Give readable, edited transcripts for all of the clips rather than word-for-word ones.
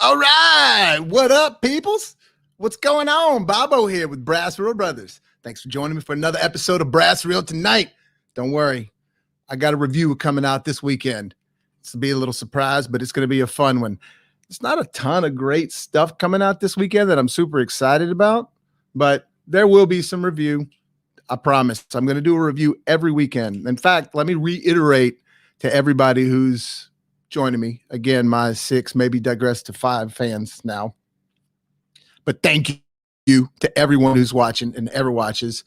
All right. What up, peoples? What's going on? Bobo here with BrassReel Brothers. Thanks for joining me for another episode of BrassReel Tonight. Don't worry. I got a review coming out this weekend. It's to be a little surprise, but it's going to be a fun one. It's not a ton of great stuff coming out this weekend that I'm super excited about, but there will be some review. I promise. I'm going to do a review every weekend. In fact, let me reiterate to everybody who's joining me. Again, my 6, maybe digress to 5 fans now. But thank you to everyone who's watching and ever watches.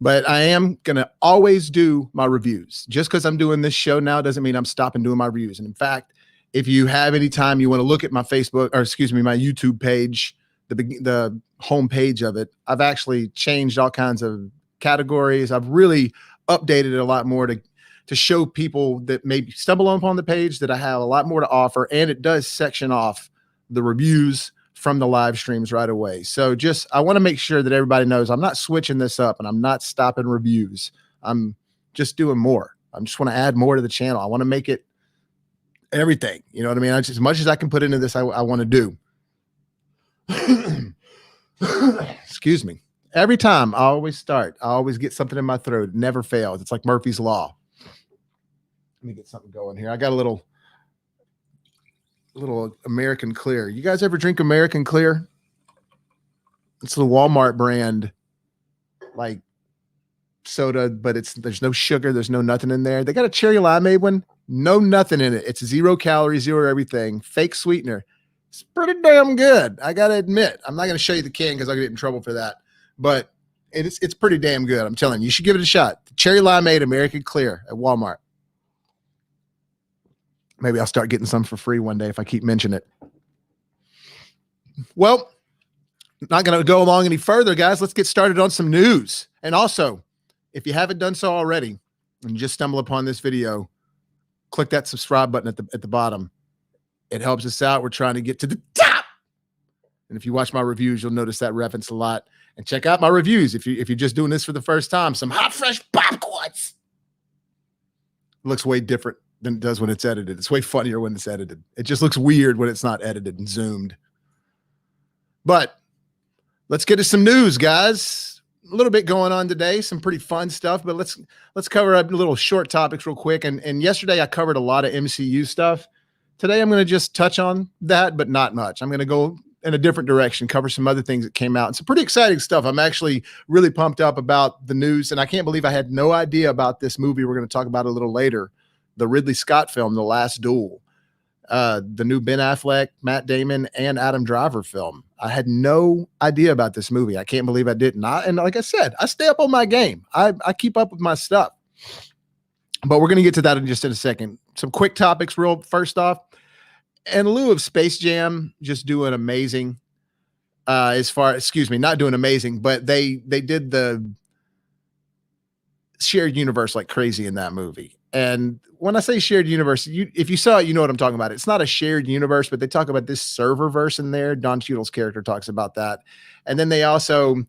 But I am going to always do my reviews. Just because I'm doing this show now doesn't mean I'm stopping doing my reviews. And in fact, if you have any time you want to look at my Facebook, or excuse me, my YouTube page, the home page of it, I've actually changed all kinds of categories. I've really updated it a lot more to show people that maybe stumble upon the page that I have a lot more to offer. And it does section off the reviews from the live streams right away. So I want to make sure that everybody knows I'm not switching this up and I'm not stopping reviews. I'm just doing more. I just want to add more to the channel. I want to make it everything. You know what I mean? As much as I can put into this, I want to do. Excuse me. Every time I always get something in my throat. It never fails. It's like Murphy's Law. Let me get something going here. I got a little American Clear. You guys ever drink American Clear? It's the Walmart brand, like soda, but there's no sugar, there's no nothing in there. They got a cherry limeade one, no nothing in it. It's 0 calories, 0 everything, fake sweetener. It's pretty damn good. I gotta admit. I'm not gonna show you the can because I'll get in trouble for that, but it's pretty damn good. I'm telling you, you should give it a shot. The cherry limeade American Clear at Walmart. Maybe I'll start getting some for free one day if I keep mentioning it. Well, not going to go along any further, guys. Let's get started on some news. And also, if you haven't done so already and you just stumble upon this video, click that subscribe button at the bottom. It helps us out. We're trying to get to the top. And if you watch my reviews, you'll notice that reference a lot. And check out my reviews if you're just doing this for the first time. Some hot, fresh popcorns. Looks way different than it does when it's edited. It's way funnier when it's edited. It just looks weird when it's not edited and zoomed. But let's get to some news, guys. A little bit going on today, some pretty fun stuff, but let's cover up little short topics real quick. And yesterday I covered a lot of MCU stuff. Today I'm going to just touch on that, but not much. I'm going to go in a different direction, cover some other things that came out. It's some pretty exciting stuff. I'm actually really pumped up about the news, and I can't believe I had no idea about this movie we're going to talk about a little later. The Ridley Scott film, The Last Duel, the new Ben Affleck, Matt Damon, and Adam Driver film. I had no idea about this movie. I can't believe I didn't. And like I said, I stay up on my game. I keep up with my stuff. But we're going to get to that in just a second. Some quick topics first off. In lieu of Space Jam just doing amazing, not doing amazing, but they did the shared universe like crazy in that movie. And when I say shared universe, if you saw it, you know what I'm talking about. It's not a shared universe, but they talk about this server verse in there. Don Cheadle's character talks about that. And then they also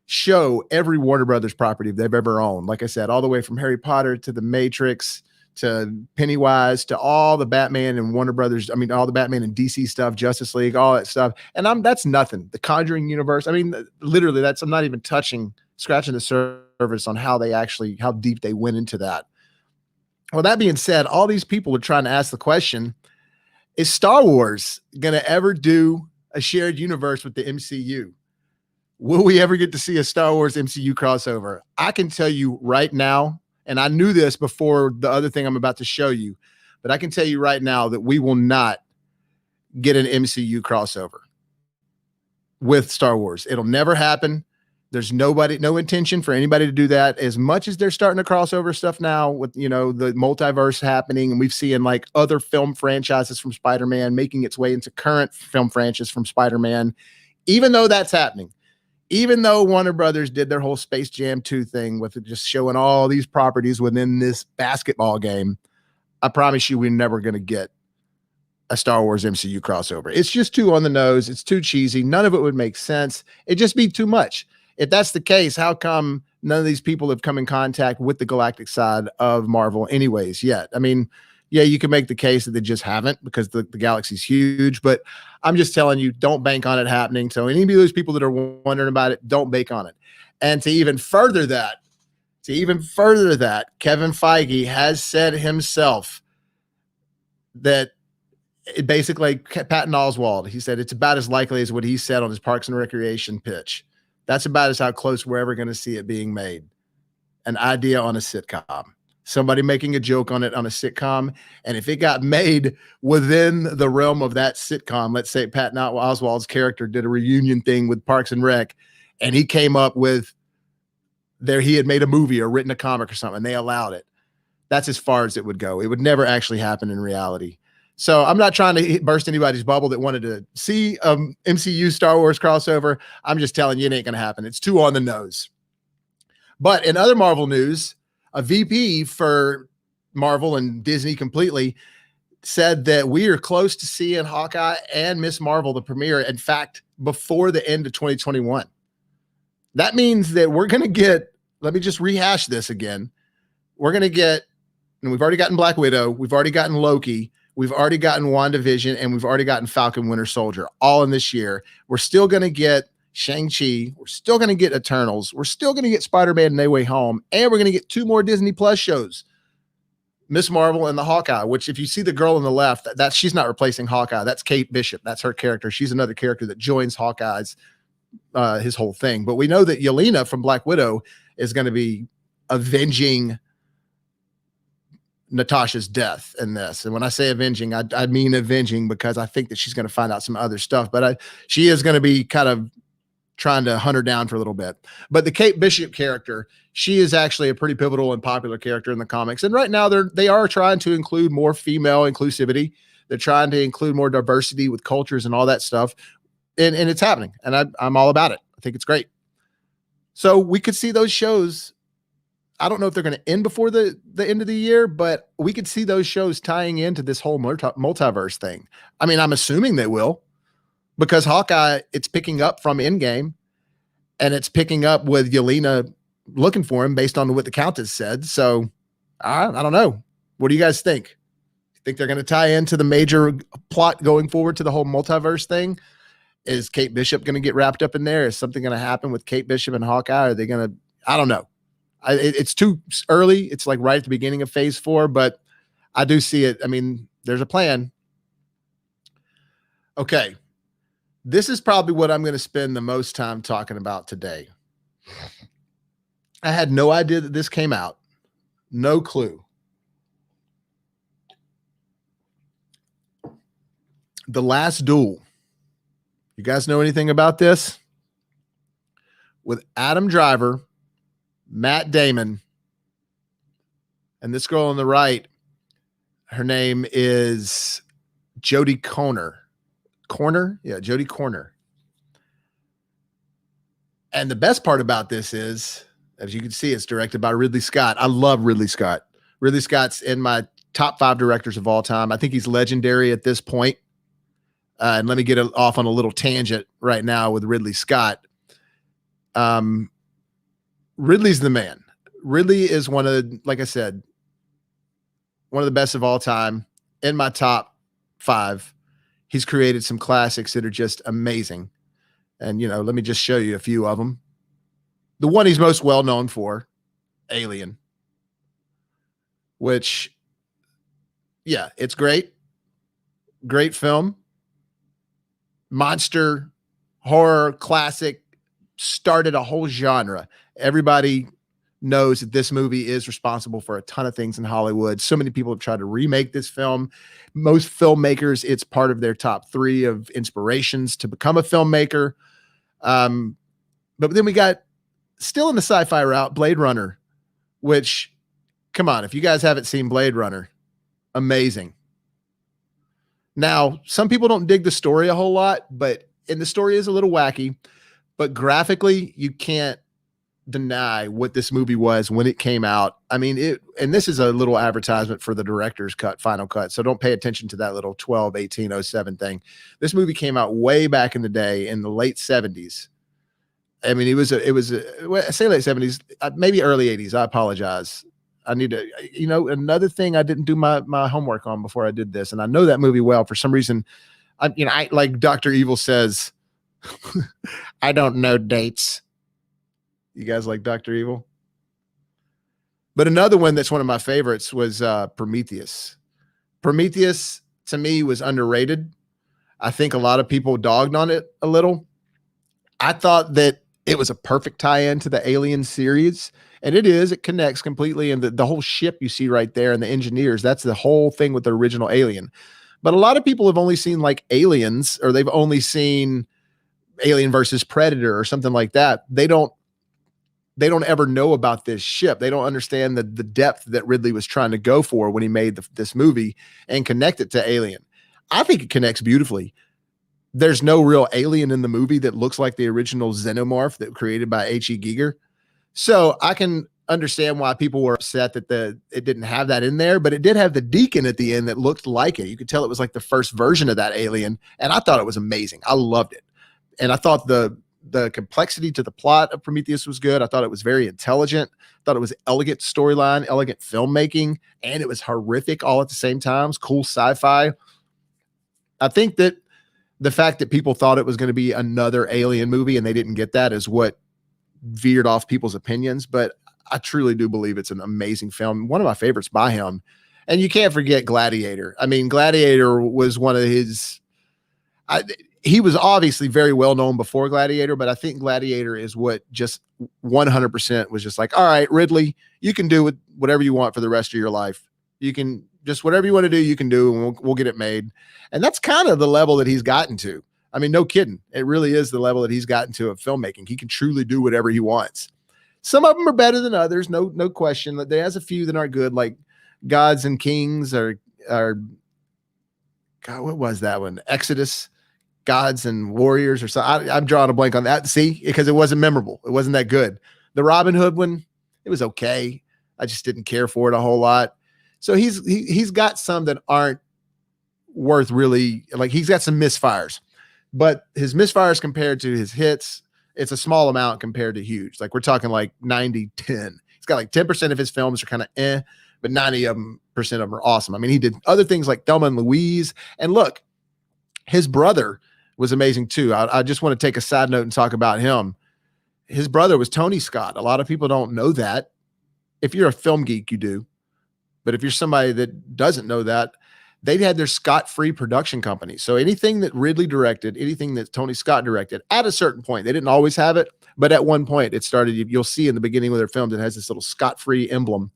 show every Warner Brothers property they've ever owned. Like I said, all the way from Harry Potter to The Matrix to Pennywise to all the Batman and Warner Brothers. I mean, all the Batman and DC stuff, Justice League, all that stuff. And that's nothing. The Conjuring universe. I mean, literally, I'm not even scratching the surface on how deep they went into that. Well, that being said, all these people are trying to ask the question, is Star Wars going to ever do a shared universe with the MCU? Will we ever get to see a Star Wars MCU crossover? I can tell you right now, and I knew this before the other thing I'm about to show you, but I can tell you right now that we will not get an MCU crossover with Star Wars. It'll never happen. There's no intention for anybody to do that. As much as they're starting to crossover stuff now with, the multiverse happening, and we've seen like other film franchises from Spider-Man making its way into current film franchises from Spider-Man. Even though that's happening, even though Warner Brothers did their whole Space Jam 2 thing with just showing all these properties within this basketball game, I promise you we're never going to get a Star Wars MCU crossover. It's just too on the nose. It's too cheesy. None of it would make sense. It'd just be too much. If that's the case, how come none of these people have come in contact with the galactic side of Marvel anyways yet? I mean, Yeah, you can make the case that they just haven't because the galaxy's huge, but I'm just telling you, don't bank on it happening. So any of those people that are wondering about it, don't bank on it. And to even further that, Kevin Feige has said himself that it basically, Patton Oswalt, he said it's about as likely as what he said on his Parks and Recreation pitch. That's about as how close we're ever going to see it being made. An idea on a sitcom. Somebody making a joke on it on a sitcom. And if it got made within the realm of that sitcom, let's say Patton Oswalt's character did a reunion thing with Parks and Rec, and he came up with he had made a movie or written a comic or something, and they allowed it. That's as far as it would go. It would never actually happen in reality. So I'm not trying to burst anybody's bubble that wanted to see MCU Star Wars crossover. I'm just telling you it ain't going to happen. It's too on the nose. But in other Marvel news, a VP for Marvel and Disney completely said that we are close to seeing Hawkeye and Ms. Marvel, the premiere, in fact, before the end of 2021. That means that we're going to get, let me just rehash this again. We're going to get, and we've already gotten Black Widow, we've already gotten Loki, we've already gotten WandaVision, and we've already gotten Falcon Winter Soldier, all in this year. We're still going to get Shang-Chi, we're still going to get Eternals, we're still going to get Spider-Man No Way Home, and we're going to get 2 more Disney Plus shows, Ms. Marvel and the Hawkeye, which if you see the girl on the left, she's not replacing Hawkeye. That's Kate Bishop. That's her character. She's another character that joins Hawkeye's, his whole thing. But we know that Yelena from Black Widow is going to be avenging Natasha's death in this. And when I say avenging, I mean avenging, because I think that she's going to find out some other stuff, but she is going to be kind of trying to hunt her down for a little bit. But the Kate Bishop character, she is actually a pretty pivotal and popular character in the comics. And right now they are trying to include more female inclusivity. They're trying to include more diversity with cultures and all that stuff. And it's happening. And I'm all about it. I think it's great. So we could see those shows. I don't know if they're going to end before the end of the year, but we could see those shows tying into this whole multiverse thing. I mean, I'm assuming they will, because Hawkeye, it's picking up from Endgame, and it's picking up with Yelena looking for him based on what the Countess said. So I don't know. What do you guys think? Think they're going to tie into the major plot going forward to the whole multiverse thing? Is Kate Bishop going to get wrapped up in there? Is something going to happen with Kate Bishop and Hawkeye? Are they going to, I don't know. It's too early. It's like right at the beginning of phase 4, but I do see it. I mean, there's a plan. Okay. This is probably what I'm going to spend the most time talking about today. I had no idea that this came out. No clue. The Last Duel. You guys know anything about this? With Adam Driver, Matt Damon, and this girl on the right, her name is Jodie Comer. Yeah, Jodie Comer. And the best part about this is, as you can see, it's directed by Ridley Scott. I love Ridley Scott. Ridley Scott's in my top 5 directors of all time. I think he's legendary at this point. And let me get off on a little tangent right now with Ridley Scott. Ridley's the man. Ridley is one of, like I said, one of the best of all time. In my top 5, he's created some classics that are just amazing. And, let me just show you a few of them. The one he's most well known for, Alien, which, yeah, it's great. Great film. Monster horror classic, started a whole genre. Everybody knows that this movie is responsible for a ton of things in Hollywood. So many people have tried to remake this film. Most filmmakers, it's part of their top 3 of inspirations to become a filmmaker. But then we got, still in the sci-fi route, Blade Runner, which, come on, if you guys haven't seen Blade Runner, amazing. Now, some people don't dig the story a whole lot, and the story is a little wacky, but graphically, you can't deny what this movie was when it came out. I mean, and this is a little advertisement for the director's cut, final cut. So don't pay attention to that little 12/18/07 thing. This movie came out way back in the day in the late 70s. I mean, it was I say late 70s, maybe early 80s. I apologize. another thing I didn't do my homework on before I did this, and I know that movie well. For some reason, I like Dr. Evil says, I don't know dates. You guys like Dr. Evil? But another one that's one of my favorites was Prometheus. Prometheus, to me, was underrated. I think a lot of people dogged on it a little. I thought that it was a perfect tie-in to the Alien series, and it is. It connects completely, and the whole ship you see right there and the engineers, that's the whole thing with the original Alien. But a lot of people have only seen like Aliens, or they've only seen Alien versus Predator or something like that. They don't ever know about this ship. They don't understand the depth that Ridley was trying to go for when he made this movie and connect it to Alien. I think it connects beautifully. There's no real alien in the movie that looks like the original xenomorph that was created by H.E. Giger. So I can understand why people were upset that it didn't have that in there, but it did have the Deacon at the end that looked like it. You could tell it was like the first version of that alien, and I thought it was amazing. I loved it. And I thought the complexity to the plot of Prometheus was good. I thought it was very intelligent. I thought it was elegant storyline, elegant filmmaking, and it was horrific all at the same time. It was cool sci-fi. I think that the fact that people thought it was going to be another Alien movie and they didn't get that is what veered off people's opinions. But I truly do believe it's an amazing film. One of my favorites by him. And you can't forget Gladiator. I mean, Gladiator was one of his, he was obviously very well known before Gladiator, but I think Gladiator is what just 100% was just like, all right, Ridley, you can do whatever you want for the rest of your life. You can just whatever you want to do, you can do, and we'll get it made. And that's kind of the level that he's gotten to. I mean, no kidding. It really is the level that he's gotten to of filmmaking. He can truly do whatever he wants. Some of them are better than others. No question. There has a few that aren't good, like Gods and Kings or God, what was that one? Exodus, Gods and Warriors or something. I'm drawing a blank on that. See, because it wasn't memorable. It wasn't that good. The Robin Hood one, it was okay. I just didn't care for it a whole lot. So he's got some that aren't worth really, like he's got some misfires, but his misfires compared to his hits, it's a small amount compared to huge. Like we're talking like 90-10. He's got like 10% of his films are kind of but 90% of them are awesome. I mean, he did other things like Thelma and Louise, and look, his brother was amazing too. I just want to take a side note and talk about him. His brother was Tony Scott. A lot of people don't know that. If you're a film geek, you do. But if you're somebody that doesn't know that, they had their Scott-free production company. So anything that Ridley directed, anything that Tony Scott directed, at a certain point, they didn't always have it, but at one point it started. You'll see in the beginning of their films, it has this little Scott-free emblem.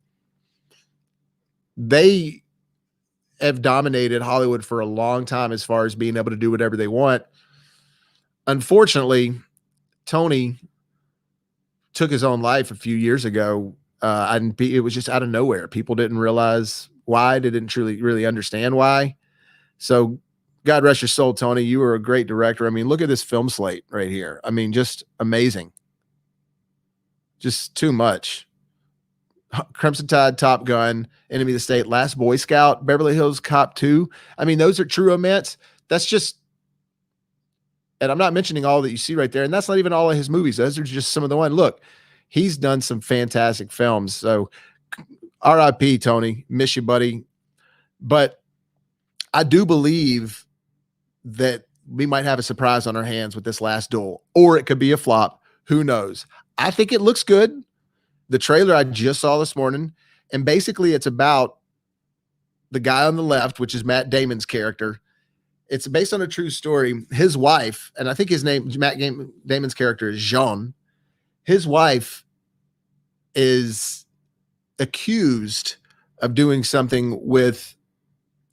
They have dominated Hollywood for a long time as far as being able to do whatever they want. Unfortunately, Tony took his own life a few years ago. And it was just out of nowhere. People didn't realize why. They didn't truly really understand why. So God rest your soul, Tony. You were a great director. I mean, look at this film slate right here. I mean, just amazing. Just too much. Crimson Tide, Top Gun, Enemy of the State, Last Boy Scout, Beverly Hills Cop 2. I mean, those are true romance. That's just, and I'm not mentioning all that you see right there. And that's not even all of his movies. Those are just some of the ones. Look, he's done some fantastic films. So R.I.P. Tony, miss you, buddy. But I do believe that we might have a surprise on our hands with this last Duel, or it could be a flop. Who knows? I think it looks good. The trailer I just saw this morning, and basically it's about the guy on the left, which is Matt Damon's character. It's based on a true story. His wife, and I think his name, Damon's character is Jean. His wife is accused of doing something with,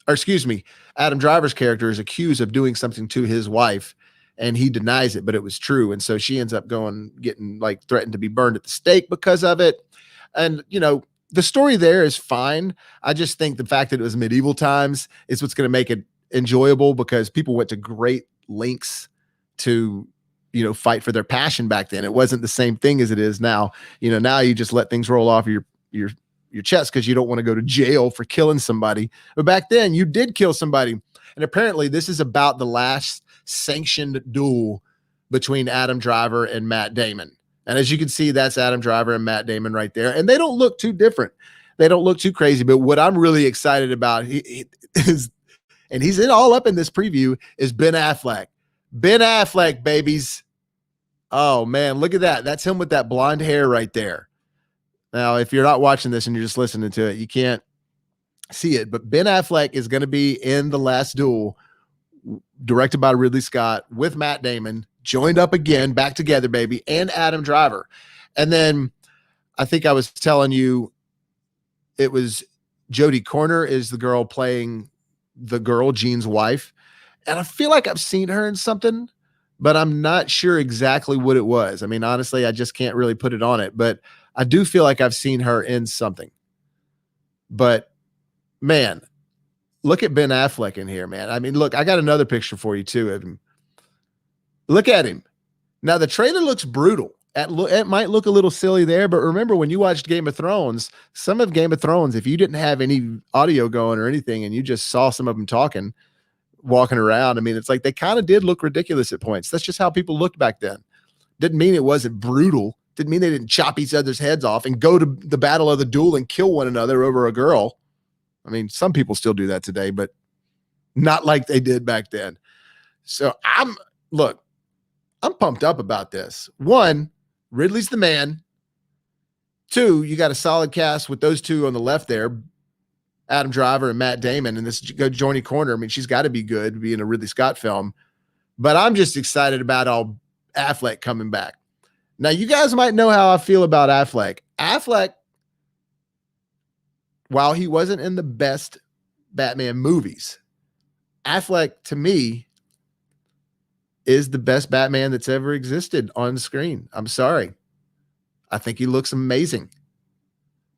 or excuse me, Adam Driver's character is accused of doing something to his wife, and he denies it, but it was true. And so she ends up getting like threatened to be burned at the stake because of it. And, you know, the story there is fine. I just think the fact that it was medieval times is what's going to make it enjoyable, because people went to great lengths to, you know, fight for their passion back then. It wasn't the same thing as it is now. You know, now you just let things roll off your chest because you don't want to go to jail for killing somebody. But back then you did kill somebody. And apparently this is about the last sanctioned duel between Adam Driver and Matt Damon. And as you can see, that's Adam Driver and Matt Damon right there. And they don't look too different. They don't look too crazy, but what I'm really excited about is, and he's in all up in this preview, is Ben Affleck. Ben Affleck, babies. Oh man, look at that. That's him with that blonde hair right there. Now, if you're not watching this and you're just listening to it, you can't see it, but Ben Affleck is going to be in The Last Duel, directed by Ridley Scott, with Matt Damon, joined up again, back together, baby, and Adam Driver. And then I think I was telling you it was Jodie Corner is the girl playing the girl, Gene's wife. And I feel like I've seen her in something, but I'm not sure exactly what it was. I mean, honestly, I just can't really put it on it, but I do feel like I've seen her in something. But man, look at Ben Affleck in here, man. I mean, look, I got another picture for you too of him. Look at him. Now, the trailer looks brutal. It might look a little silly there, but remember when you watched Game of Thrones, some of Game of Thrones, if you didn't have any audio going or anything and you just saw some of them talking, walking around, I mean, it's like they kind of did look ridiculous at points. That's just how people looked back then. Didn't mean it wasn't brutal. Didn't mean they didn't chop each other's heads off and go to the battle of the duel and kill one another over a girl. I mean, some people still do that today, but not like they did back then. So I'm pumped up about this. One, Ridley's the man. Two, you got a solid cast with those two on the left there, Adam Driver and Matt Damon, and this Jodie Corner. I mean, she's got to be good to be in a Ridley Scott film. But I'm just excited about all Affleck coming back. Now, you guys might know how I feel about Affleck. Affleck, while he wasn't in the best Batman movies, Affleck, to me, is the best Batman that's ever existed on the screen. I'm sorry. I think he looks amazing.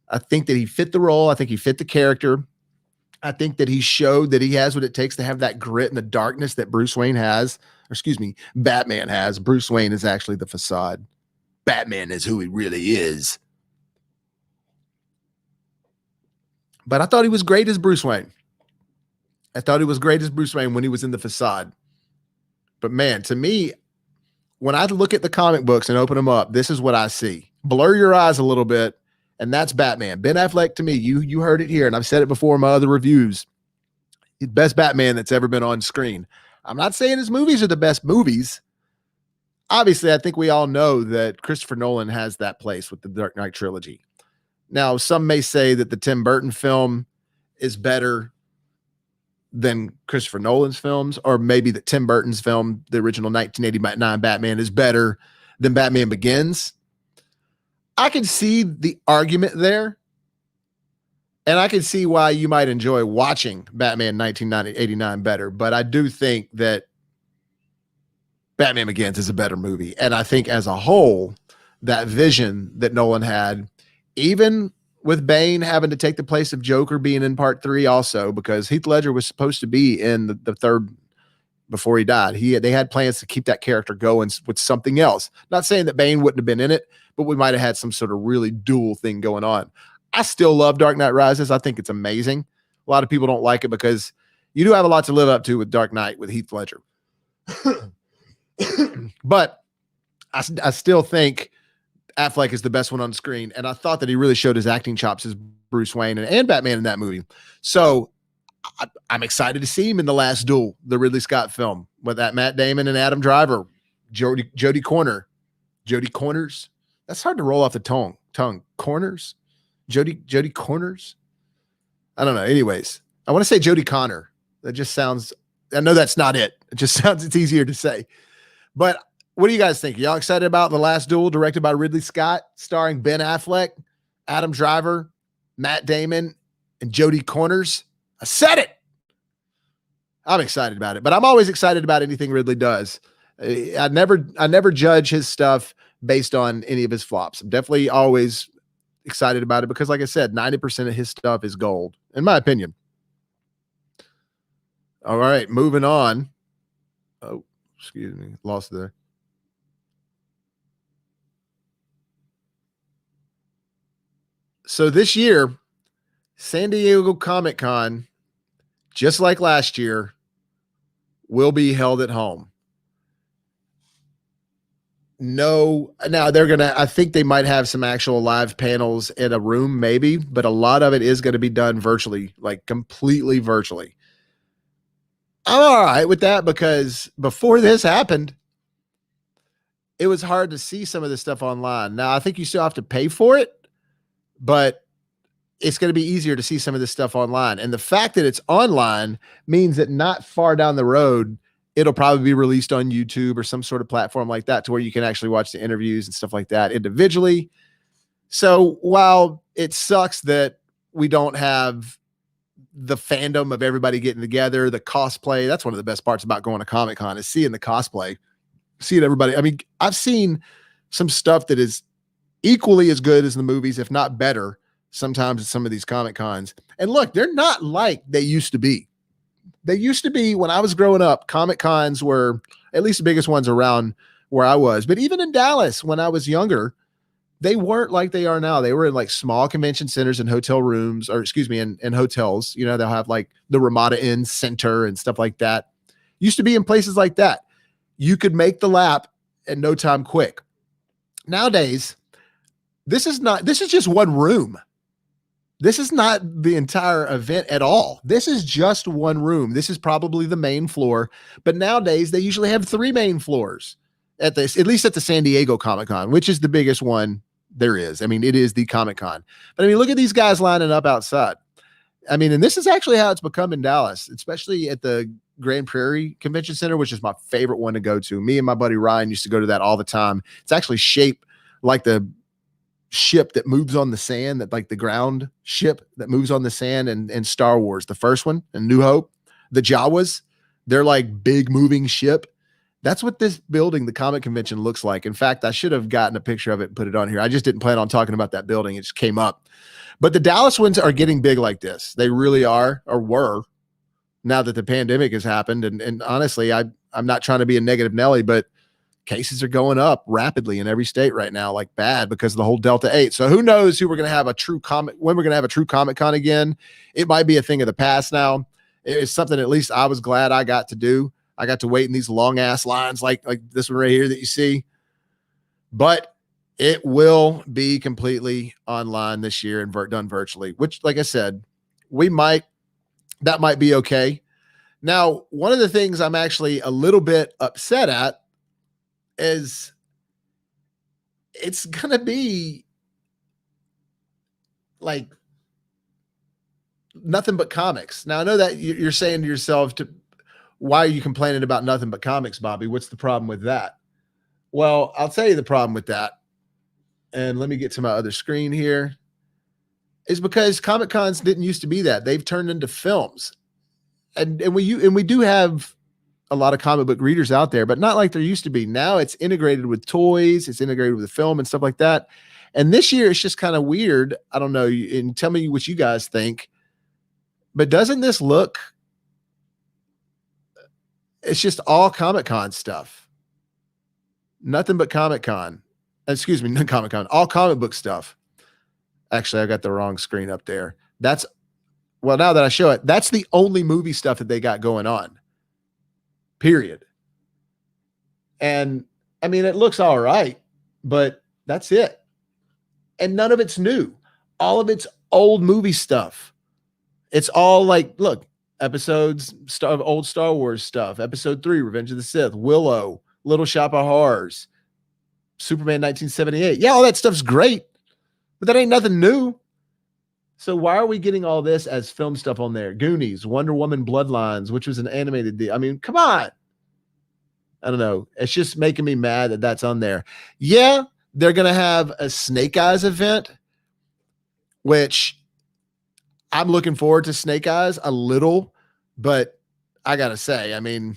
I think that he fit the role. I think he fit the character. I think that he showed that he has what it takes to have that grit and the darkness that Batman has. Bruce Wayne is actually the facade. Batman is who he really is. But I thought he was great as Bruce Wayne. I thought he was great as Bruce Wayne when he was in the facade. But man, to me, when I look at the comic books and open them up, this is what I see. Blur your eyes a little bit, and that's Batman. Ben Affleck, to me, you heard it here, and I've said it before in my other reviews. He's the best Batman that's ever been on screen. I'm not saying his movies are the best movies. Obviously, I think we all know that Christopher Nolan has that place with the Dark Knight trilogy. Now, some may say that the Tim Burton film is better than Christopher Nolan's films, or maybe that Tim Burton's film, the original 1989 Batman, is better than Batman Begins. I can see the argument there, and I can see why you might enjoy watching Batman 1989 better, but I do think that Batman Begins is a better movie, and I think as a whole, that vision that Nolan had, even with Bane having to take the place of Joker being in part 3 also, because Heath Ledger was supposed to be in the third before he died. They had plans to keep that character going with something else. Not saying that Bane wouldn't have been in it, but we might have had some sort of really dual thing going on. I still love Dark Knight Rises. I think it's amazing. A lot of people don't like it because you do have a lot to live up to with Dark Knight with Heath Ledger. But I still think Affleck is the best one on screen, and I thought that he really showed his acting chops as Bruce Wayne and Batman in that movie. So I'm excited to see him in The Last Duel, the Ridley Scott film, with that Matt Damon and Adam Driver, Jodie Corners. That's hard to roll off the tongue. Corners, Jodie Corners. I don't know. Anyways, I want to say Jodie Connor. That just sounds. I know that's not it. It just sounds. It's easier to say. But what do you guys think? Y'all excited about The Last Duel, directed by Ridley Scott, starring Ben Affleck, Adam Driver, Matt Damon, and Jodie Corners? I said it. I'm excited about it, but I'm always excited about anything Ridley does. I never judge his stuff based on any of his flops. I'm definitely always excited about it because, like I said, 90% of his stuff is gold, in my opinion. All right, moving on. Oh, excuse me, lost there. So this year, San Diego Comic-Con, just like last year, will be held at home. No, now I think they might have some actual live panels in a room, maybe, but a lot of it is going to be done virtually, like completely virtually. I'm all right with that because before this happened, it was hard to see some of this stuff online. Now, I think you still have to pay for it, but it's going to be easier to see some of this stuff online. And the fact that it's online means that not far down the road, it'll probably be released on YouTube or some sort of platform like that to where you can actually watch the interviews and stuff like that individually. So while it sucks that we don't have the fandom of everybody getting together, the cosplay, that's one of the best parts about going to Comic-Con is seeing the cosplay, seeing everybody. I mean, I've seen some stuff that is equally as good as the movies, if not better, sometimes at some of these Comic-Cons. And look, they're not like they used to be. They used to be, when I was growing up, Comic-Cons were at least the biggest ones around where I was. But even in Dallas, when I was younger, they weren't like they are now. They were in like small convention centers and hotel rooms, or excuse me, in hotels. You know, they'll have like the Ramada Inn Center and stuff like that. Used to be in places like that. You could make the lap in no time quick. Nowadays, this is just one room. This is not the entire event at all. This is just one room. This is probably the main floor, but nowadays they usually have 3 main floors at least at the San Diego Comic-Con, which is the biggest one there is. I mean, it is the Comic-Con, but I mean, look at these guys lining up outside. I mean, and this is actually how it's become in Dallas, especially at the Grand Prairie Convention Center, which is my favorite one to go to. Me and my buddy Ryan used to go to that all the time. It's actually shaped like the ship that moves on the sand, that like the ground ship that moves on the sand and Star Wars, the first one and New Hope, the Jawas, they're like big moving ship. That's what this building, the comic convention, looks like. In fact, I should have gotten a picture of it and put it on here. I just didn't plan on talking about that building. It just came up. But the Dallas ones are getting big like this. They really are, or were, now that the pandemic has happened. And honestly, I'm not trying to be a negative Nelly, but cases are going up rapidly in every state right now, like bad, because of the whole Delta 8. So who knows who we're going to have when we're going to have a true Comic-Con again. It might be a thing of the past now. It's something at least I was glad I got to do. I got to wait in these long ass lines like this one right here that you see. But it will be completely online this year and done virtually, which, like I said, that might be okay. Now, one of the things I'm actually a little bit upset at is it's going to be like nothing but comics. Now, I know that you're saying to yourself, why are you complaining about nothing but comics, Bobby? What's the problem with that? Well, I'll tell you the problem with that. And let me get to my other screen here. Is because Comic Cons didn't used to be that. They've turned into films. And we do have a lot of comic book readers out there, but not like there used to be. Now it's integrated with toys, it's integrated with the film and stuff like that. And this year it's just kind of weird. I don't know. And tell me what you guys think. But doesn't this look, it's just all Comic-Con stuff. Nothing but Comic-Con. Excuse me, not Comic-Con, all comic book stuff. Actually, I got the wrong screen up there. Well, now that I show it, that's the only movie stuff that they got going on. Period. And I mean, it looks all right, but that's it. And none of it's new. All of it's old movie stuff. It's all like, look, episodes of old Star Wars stuff. Episode 3, Revenge of the Sith, Willow, Little Shop of Horrors, Superman 1978. Yeah, all that stuff's great, but that ain't nothing new. So why are we getting all this as film stuff on there? Goonies, Wonder Woman Bloodlines, which was an animated deal. I mean, come on. I don't know. It's just making me mad that that's on there. Yeah, they're going to have a Snake Eyes event, which I'm looking forward to Snake Eyes a little, but I got to say, I mean,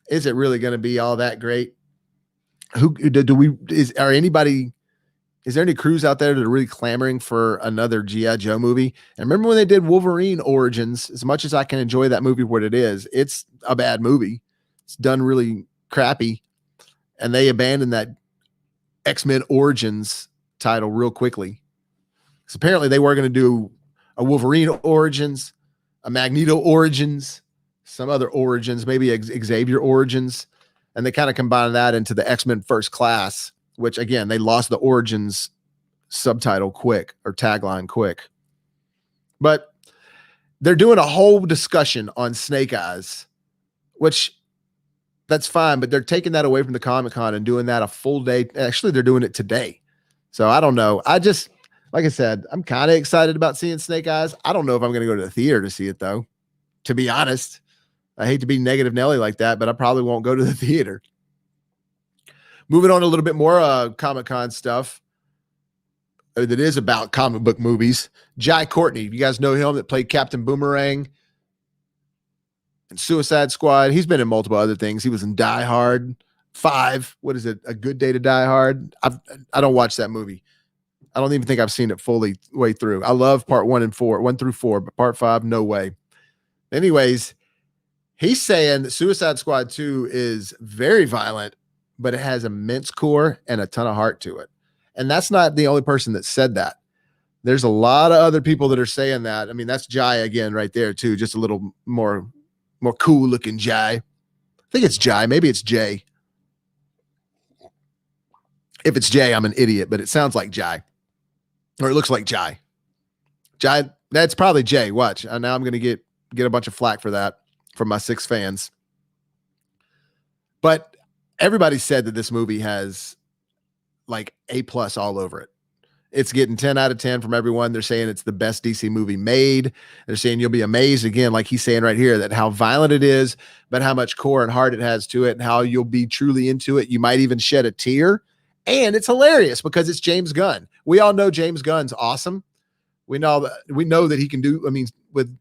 is it really going to be all that great? Is there any crews out there that are really clamoring for another G.I. Joe movie? And remember when they did Wolverine Origins, as much as I can enjoy that movie for what it is, it's a bad movie. It's done really crappy. And they abandoned that X-Men Origins title real quickly. So apparently they were going to do a Wolverine Origins, a Magneto Origins, some other Origins, maybe Xavier Origins. And they kind of combined that into the X-Men First Class, which again, they lost the Origins subtitle quick or tagline quick. But they're doing a whole discussion on Snake Eyes, which that's fine, but they're taking that away from the Comic-Con and doing that a full day. Actually, they're doing it today. So I don't know. Like I said, I'm kind of excited about seeing Snake Eyes. I don't know if I'm going to go to the theater to see it, though. To be honest, I hate to be negative Nelly like that, but I probably won't go to the theater. Moving on a little bit more Comic-Con stuff that is about comic book movies. Jai Courtney, you guys know him, that played Captain Boomerang and Suicide Squad. He's been in multiple other things. He was in Die Hard 5. What is it? A Good Day to Die Hard? I don't watch that movie. I don't even think I've seen it fully way through. I love part 1 through 4, but part 5, no way. Anyways, he's saying that Suicide Squad 2 is very violent, but it has immense core and a ton of heart to it. And that's not the only person that said that. There's a lot of other people that are saying that. I mean, that's Jai again right there too. Just a little more cool looking Jai. I think it's Jai. Maybe it's Jay. If it's Jay, I'm an idiot, but it sounds like Jai. Or it looks like Jai. Jai, that's probably Jay. Watch. Now I'm going to get a bunch of flack for that from my 6 fans. But everybody said that this movie has like A+ all over it. It's getting 10 out of 10 from everyone. They're saying it's the best DC movie made. They're saying you'll be amazed again, like he's saying right here, that how violent it is, but how much core and heart it has to it, and how you'll be truly into it. You might even shed a tear. And it's hilarious because it's James Gunn. We all know James Gunn's awesome. We know that he can do, I mean, with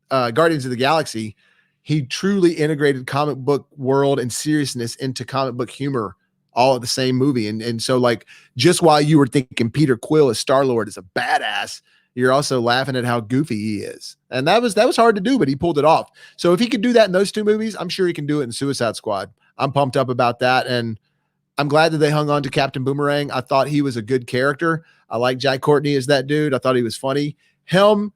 Guardians of the Galaxy, he truly integrated comic book world and seriousness into comic book humor all at the same movie. And so like, just while you were thinking Peter Quill as Star-Lord is a badass, you're also laughing at how goofy he is. And that was hard to do, but he pulled it off. So if he could do that in those 2 movies, I'm sure he can do it in Suicide Squad. I'm pumped up about that. And I'm glad that they hung on to Captain Boomerang. I thought he was a good character. I like Jai Courtney as that dude. I thought he was funny. Him,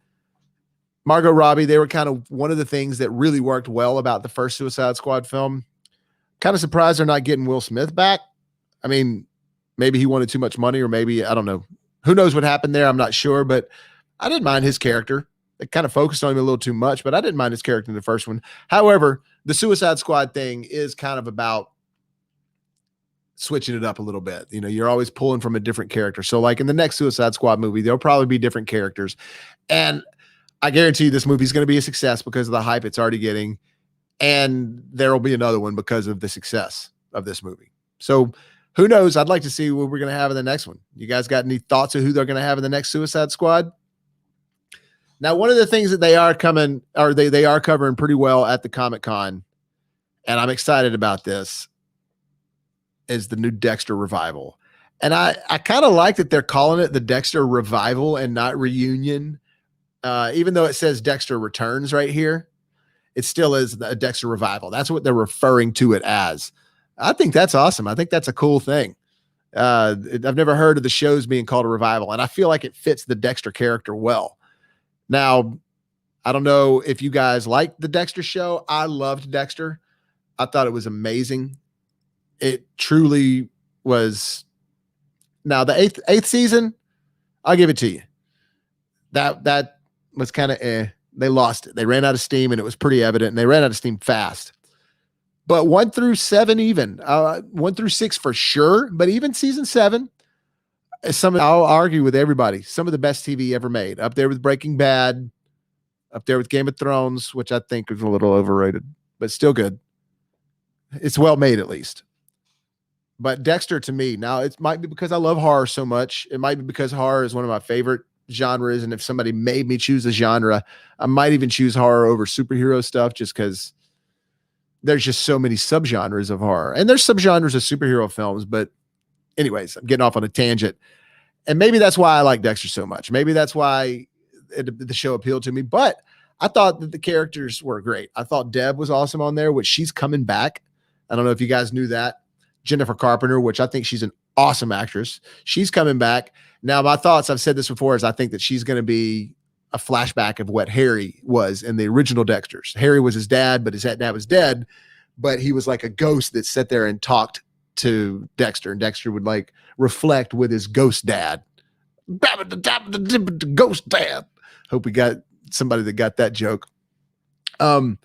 Margot Robbie, they were kind of one of the things that really worked well about the first Suicide Squad film. Kind of surprised they're not getting Will Smith back. I mean, maybe he wanted too much money, or maybe, I don't know. Who knows what happened there? I'm not sure, but I didn't mind his character. They kind of focused on him a little too much, but I didn't mind his character in the first one. However, the Suicide Squad thing is kind of about switching it up a little bit. You know, you're always pulling from a different character. So like in the next Suicide Squad movie, there'll probably be different characters. And I guarantee you this movie is going to be a success because of the hype it's already getting. And there will be another one because of the success of this movie. So who knows? I'd like to see what we're going to have in the next one. You guys got any thoughts of who they're going to have in the next Suicide Squad? Now, one of the things that they are covering pretty well at the Comic-Con, and I'm excited about this, is the new Dexter Revival. And I kind of like that they're calling it the Dexter Revival and not Reunion. Even though it says Dexter Returns right here, it still is a Dexter Revival. That's what they're referring to it as. I think that's awesome. I think that's a cool thing. I've never heard of the shows being called a revival, and I feel like it fits the Dexter character well. Now, I don't know if you guys like the Dexter show. I loved Dexter. I thought it was amazing. It truly was. Now, the eighth season, I'll give it to you. That was kind of They lost it. They ran out of steam, and it was pretty evident, and they ran out of steam fast. But 1 through 7 even. 1 through 6 for sure, but even season 7, I'll argue with everybody, some of the best TV ever made. Up there with Breaking Bad, up there with Game of Thrones, which I think is a little overrated, but still good. It's well made, at least. But Dexter, to me, now it might be because I love horror so much. It might be because horror is one of my favorite genres, and if somebody made me choose a genre, I might even choose horror over superhero stuff, just because there's just so many subgenres of horror, and there's subgenres of superhero films. But anyways, I'm getting off on a tangent, and maybe that's why I like Dexter so much. Maybe that's why the show appealed to me. But I thought that the characters were great. I thought Deb was awesome on there, which she's coming back. I don't know if you guys knew that. Jennifer Carpenter, which I think she's an awesome actress. She's coming back. Now, my thoughts, I've said this before, is I think that she's going to be a flashback of what Harry was in the original Dexters. Harry was his dad, but his dad was dead, but he was like a ghost that sat there and talked to Dexter, and Dexter would like reflect with his ghost dad. Ghost dad. Hope we got somebody that got that joke. And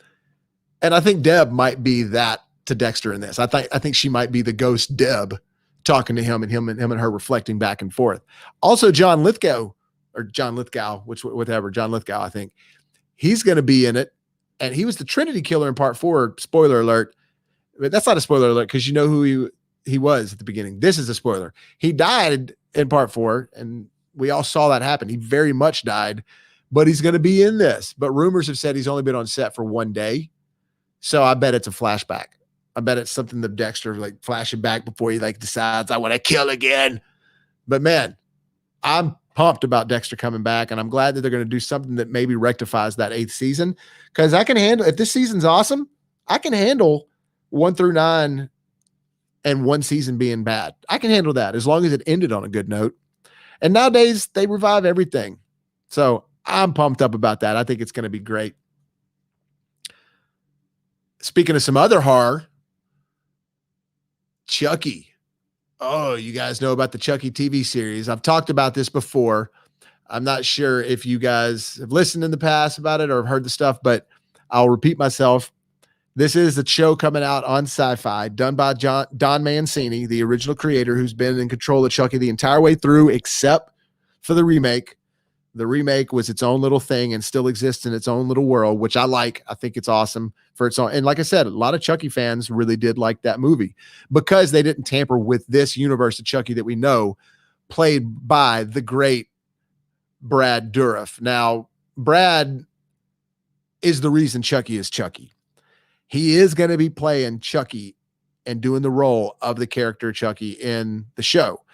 I think Deb might be that to Dexter in this. I think she might be the ghost Deb talking to him and her reflecting back and forth. Also, John Lithgow, I think he's going to be in it. And he was the Trinity killer in part 4. Spoiler alert. But that's not a spoiler alert because you know who he was at the beginning. This is a spoiler. He died in part 4, and we all saw that happen. He very much died, but he's going to be in this. But rumors have said he's only been on set for 1 day. So I bet it's a flashback. I bet it's something that Dexter like flashing back before he like decides I want to kill again. But man, I'm pumped about Dexter coming back, and I'm glad that they're going to do something that maybe rectifies that 8th season, because I can handle, if this season's awesome, I can handle 1 through 9 and 1 season being bad. I can handle that as long as it ended on a good note. And nowadays they revive everything. So I'm pumped up about that. I think it's going to be great. Speaking of some other horror, Chucky. Oh, you guys know about the Chucky TV series. I've talked about this before. I'm not sure if you guys have listened in the past about it or have heard the stuff, but I'll repeat myself. This is a show coming out on Sci-Fi, done by Don Mancini, the original creator, who's been in control of Chucky the entire way through, except for the remake. The remake was its own little thing and still exists in its own little world, which I like. I think it's awesome for its own. And like I said, a lot of Chucky fans really did like that movie because they didn't tamper with this universe of Chucky that we know, played by the great Brad Dourif. Now, Brad is the reason Chucky is Chucky. He is going to be playing Chucky and doing the role of the character Chucky in the show.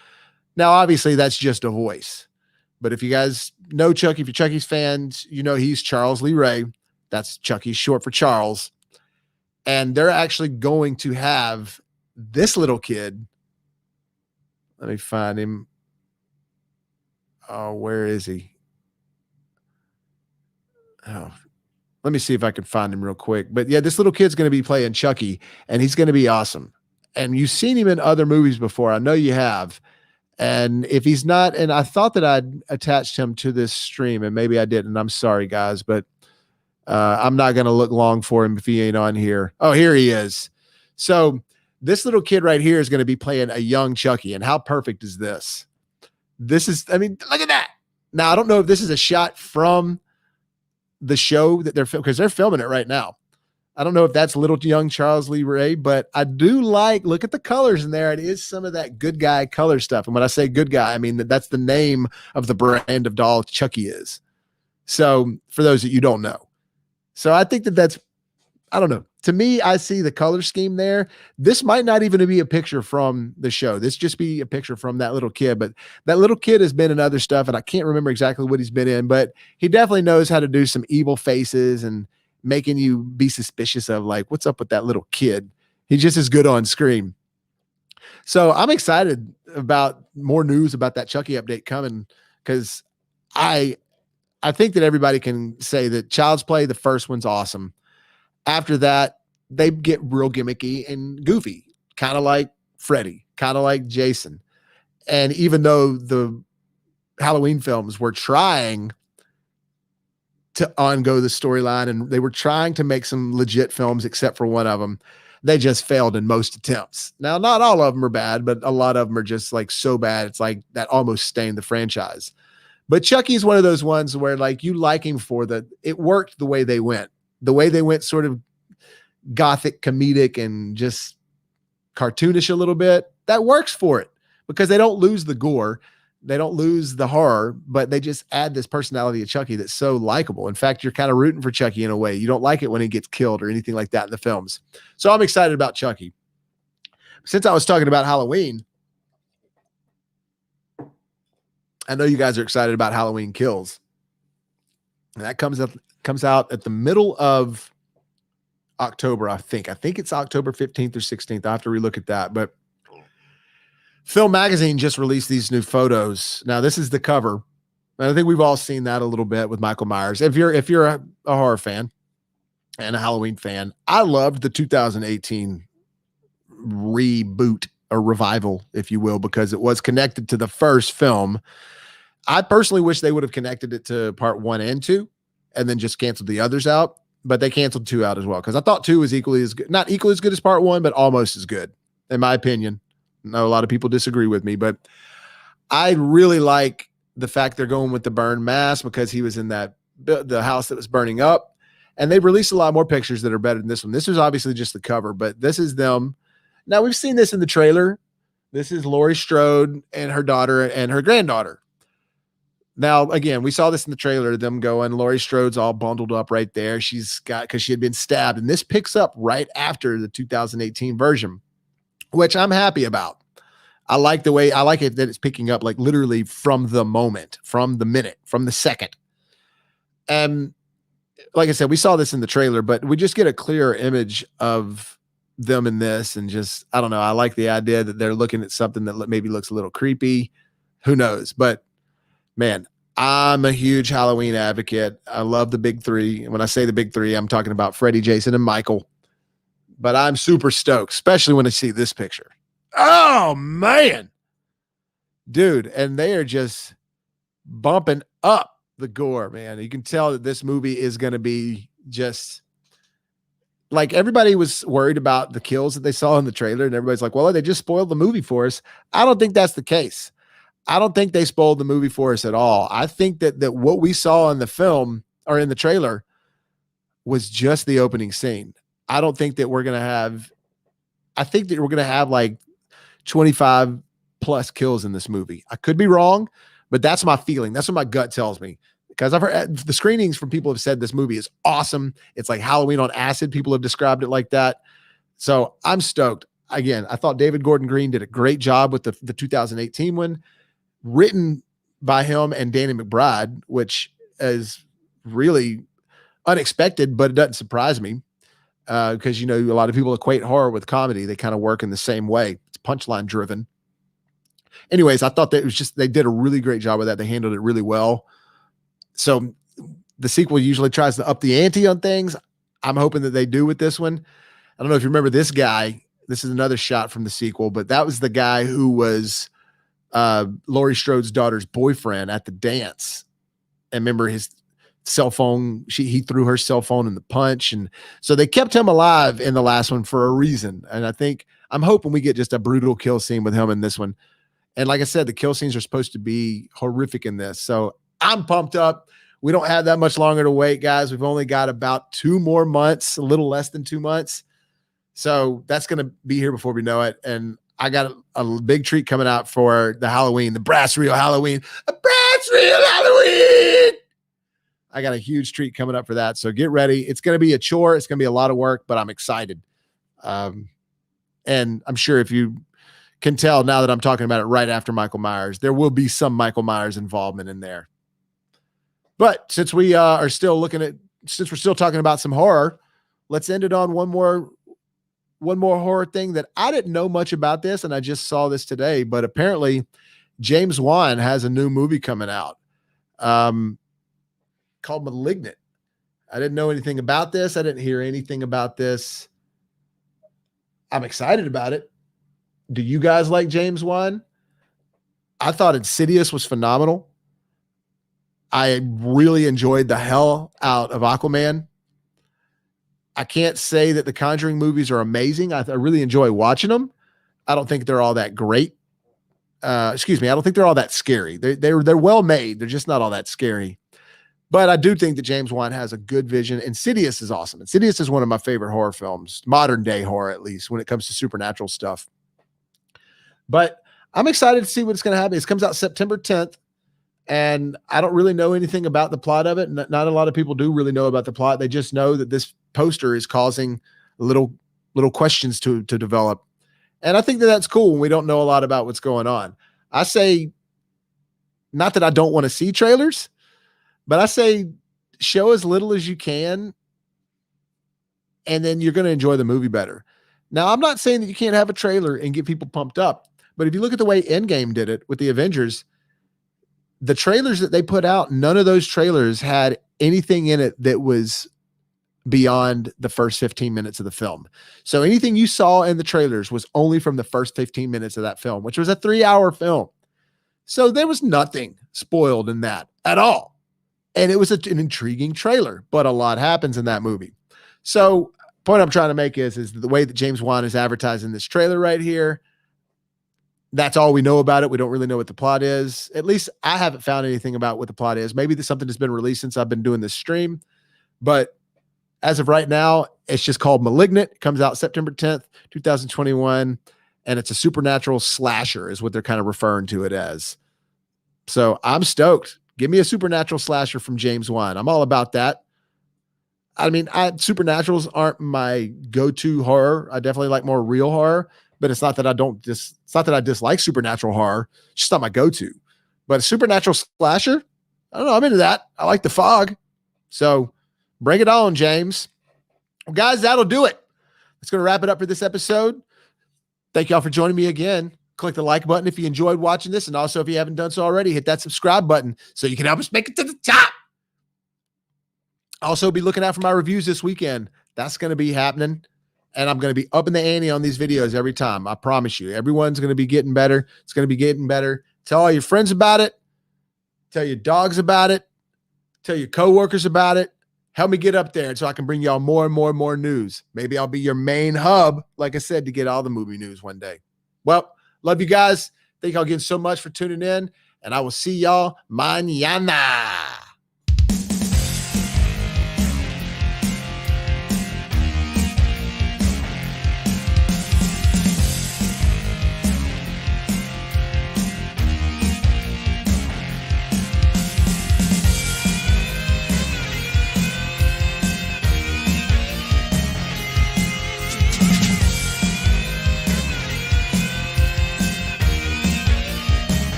Now, obviously, that's just a voice. But if you guys know Chucky, if you're Chucky's fans, you know he's Charles Lee Ray. That's Chucky's short for Charles. And they're actually going to have this little kid. Let me find him. Oh, where is he? Oh, let me see if I can find him real quick. But yeah, this little kid's going to be playing Chucky, and he's going to be awesome. And you've seen him in other movies before. I know you have. And if he's not, and I thought that I'd attached him to this stream, and maybe I didn't. I'm sorry, guys, but I'm not going to look long for him if he ain't on here. Oh, here he is. So this little kid right here is going to be playing a young Chucky. And how perfect is this? This is, I mean, look at that. Now, I don't know if this is a shot from the show that they're filming, because they're filming it right now. I don't know if that's little young Charles Lee Ray, but I do look at the colors in there. It is some of that good guy color stuff. And when I say good guy, I mean that's the name of the brand of doll Chucky is. So for those that you don't know. So I think that's, I don't know. To me, I see the color scheme there. This might not even be a picture from the show. This just be a picture from that little kid. But that little kid has been in other stuff, and I can't remember exactly what he's been in, but he definitely knows how to do some evil faces and making you be suspicious of like, what's up with that little kid? He's just as good on screen. So I'm excited about more news about that Chucky update coming, because I think that everybody can say that Child's Play, the first one's awesome. After that, they get real gimmicky and goofy, kind of like Freddy, kind of like Jason. And even though the Halloween films were trying to on-go the storyline, and they were trying to make some legit films, except for one of them, they just failed in most attempts. Now, not all of them are bad, but a lot of them are just like so bad, it's like that almost stained the franchise. But Chucky is one of those ones where like you like him for it worked the way they went. The way they went sort of gothic, comedic, and just cartoonish a little bit, that works for it because they don't lose the gore. They don't lose the horror, but they just add this personality of Chucky that's so likable. In fact, you're kind of rooting for Chucky in a way. You don't like it when he gets killed or anything like that in the films. So I'm excited about Chucky. Since I was talking about Halloween, I know you guys are excited about Halloween Kills. And that comes out at the middle of October, I think. I think it's October 15th or 16th. I have to relook at that. But Film Magazine just released these new photos. Now, this is the cover. And I think we've all seen that a little bit with Michael Myers. If you're a horror fan and a Halloween fan, I loved the 2018 reboot or revival, if you will, because it was connected to the first film. I personally wish they would have connected it to part 1 and 2 and then just canceled the others out, but they canceled 2 out as well. Cause I thought 2 was equally as good, not equally as good as part 1, but almost as good in my opinion. I know a lot of people disagree with me, but I really like the fact they're going with the burn mask because he was in the house that was burning up. And they've released a lot more pictures that are better than this one. This was obviously just the cover, but this is them. Now we've seen this in the trailer. This is Laurie Strode and her daughter and her granddaughter. Now, again, we saw this in the trailer, them going, Laurie Strode's all bundled up right there. Cause she had been stabbed, and this picks up right after the 2018 version, which I'm happy about. I like it that it's picking up like literally from the moment, from the minute, from the second. And like I said, we saw this in the trailer, but we just get a clearer image of them in this. And just, I don't know. I like the idea that they're looking at something that maybe looks a little creepy. Who knows? But man, I'm a huge Halloween advocate. I love the big three. And when I say the big three, I'm talking about Freddy, Jason, and Michael. But I'm super stoked, especially when I see this picture. Oh, man. Dude, and they are just bumping up the gore, man. You can tell that this movie is going to be just like everybody was worried about the kills that they saw in the trailer, and everybody's like, well, they just spoiled the movie for us. I don't think that's the case. I don't think they spoiled the movie for us at all. I think that what we saw in the film or in the trailer was just the opening scene. I don't think that we're going to have, I think that we're going to have like 25 plus kills in this movie. I could be wrong, but that's my feeling. That's what my gut tells me, because I've heard the screenings from people have said this movie is awesome. It's like Halloween on acid. People have described it like that. So I'm stoked. Again, I thought David Gordon Green did a great job with the 2018 one, written by him and Danny McBride, which is really unexpected, but it doesn't surprise me. Because, you know, a lot of people equate horror with comedy. They kind of work in the same way. It's punchline driven. Anyways, I thought that it was just, they did a really great job with that. They handled it really well. So the sequel usually tries to up the ante on things. I'm hoping that they do with this one. I don't know if you remember this guy. This is another shot from the sequel, but that was the guy who was Laurie Strode's daughter's boyfriend at the dance. And remember his cell phone, he threw her cell phone in the punch. And so they kept him alive in the last one for a reason. And I'm hoping we get just a brutal kill scene with him in this one. And like I said, the kill scenes are supposed to be horrific in this. So I'm pumped up. We don't have that much longer to wait, guys. We've only got about 2 more months, a little less than 2 months. So that's going to be here before we know it. And I got a big treat coming out for the Halloween, the BrassReel Halloween, a BrassReel Halloween. I got a huge treat coming up for that. So get ready. It's going to be a chore. It's going to be a lot of work, but I'm excited. And I'm sure if you can tell now that I'm talking about it right after Michael Myers, there will be some Michael Myers involvement in there. But since we are still since we're still talking about some horror, let's end it on one more horror thing that I didn't know much about this. And I just saw this today, but apparently James Wan has a new movie coming out, called Malignant. I didn't know anything about this. I didn't hear anything about this. I'm excited about it. Do you guys like James Wan? I thought Insidious was phenomenal. I really enjoyed the hell out of Aquaman. I can't say that the Conjuring movies are amazing. I really enjoy watching them. I don't think they're all that great. I don't think they're all that scary. They're well made. They're just not all that scary. But I do think that James Wan has a good vision. Insidious is awesome. Insidious is one of my favorite horror films, modern day horror, at least when it comes to supernatural stuff. But I'm excited to see what's going to happen. It comes out September 10th. And I don't really know anything about the plot of it. Not a lot of people do really know about the plot. They just know that this poster is causing little questions to develop. And I think that that's cool when we don't know a lot about what's going on. I say, not that I don't want to see trailers, but I say show as little as you can, and then you're going to enjoy the movie better. Now, I'm not saying that you can't have a trailer and get people pumped up, but if you look at the way Endgame did it with the Avengers, the trailers that they put out, none of those trailers had anything in it that was beyond the first 15 minutes of the film. So anything you saw in the trailers was only from the first 15 minutes of that film, which was a 3-hour film. So there was nothing spoiled in that at all. And it was an intriguing trailer, but a lot happens in that movie. So point I'm trying to make is the way that James Wan is advertising this trailer right here. That's all we know about it. We don't really know what the plot is. At least I haven't found anything about what the plot is. Maybe there's something that's been released since I've been doing this stream, but as of right now, it's just called Malignant. It comes out September 10th, 2021. And it's a supernatural slasher is what they're kind of referring to it as. So I'm stoked. Give me a supernatural slasher from James Wan. I'm all about that. I mean, supernaturals aren't my go-to horror. I definitely like more real horror, but it's not that I dislike supernatural horror. It's just not my go-to. But a supernatural slasher, I don't know. I'm into that. I like The Fog. So bring it on, James. Well, guys, that'll do it. That's going to wrap it up for this episode. Thank y'all for joining me again. Click the like button if you enjoyed watching this. And also, if you haven't done so already, hit that subscribe button so you can help us make it to the top. Also, be looking out for my reviews this weekend. That's going to be happening. And I'm going to be upping the ante on these videos every time. I promise you. Everyone's going to be getting better. It's going to be getting better. Tell all your friends about it. Tell your dogs about it. Tell your coworkers about it. Help me get up there so I can bring y'all more and more news. Maybe I'll be your main hub, like I said, to get all the movie news one day. Well, love you guys. Thank y'all again so much for tuning in, and I will see y'all mañana.